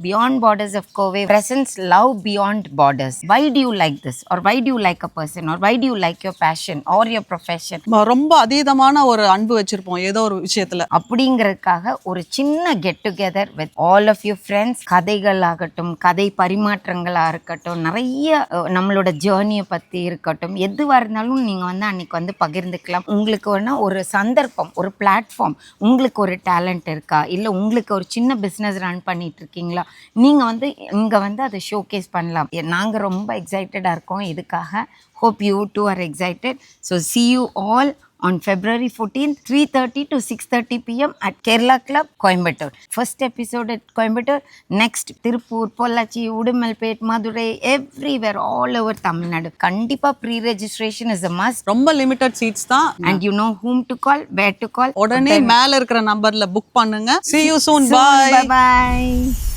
Beyond Borders of Covey presents Love Beyond Borders. Why do you like this? Or why do you like a person? Or why do you like your passion or your profession? ரொம்ப அதீதமான ஒரு அன்பு வச்சிருப்போம் ஏதோ ஒரு விஷயத்துல. அப்படிங்கிறதுக்காக ஒரு சின்ன get together with all of you friends. கதைகள் ஆகட்டும், கதை பரிமாற்றங்களாக இருக்கட்டும், நிறைய நம்மளோட ஜேர்னியை பற்றி இருக்கட்டும், எதுவாக இருந்தாலும் நீங்கள் வந்து அன்னைக்கு வந்து பகிர்ந்துக்கலாம். உங்களுக்கு வேணா ஒரு சந்தர்ப்பம், ஒரு பிளாட்ஃபார்ம், உங்களுக்கு ஒரு டேலண்ட் இருக்கா, இல்லை உங்களுக்கு ஒரு சின்ன பிஸ்னஸ் ரன் பண்ணிட்டு இருக்கீங்களா, நீங்கள் வந்து இங்கே வந்து அதை ஷோகேஸ் பண்ணலாம். நாங்கள் ரொம்ப எக்ஸைட்டடாக இருக்கோம் இதுக்காக. Hope you too are excited. So see you all on February 14th, 3:30 to 6:30 p.m. at Kerala Club, Coimbatore. First episode at Coimbatore. Next, Tirupur, Pollachi, Udumalpet, Madurai, everywhere, all over Tamil Nadu. Kandipa pre-registration is a must. ரொம்ப limited seats தான். And you know whom to call, where to call. உடனே மேல இருக்கிற நம்பர்ல book பண்ணுங்க. See you soon. Bye. Bye bye.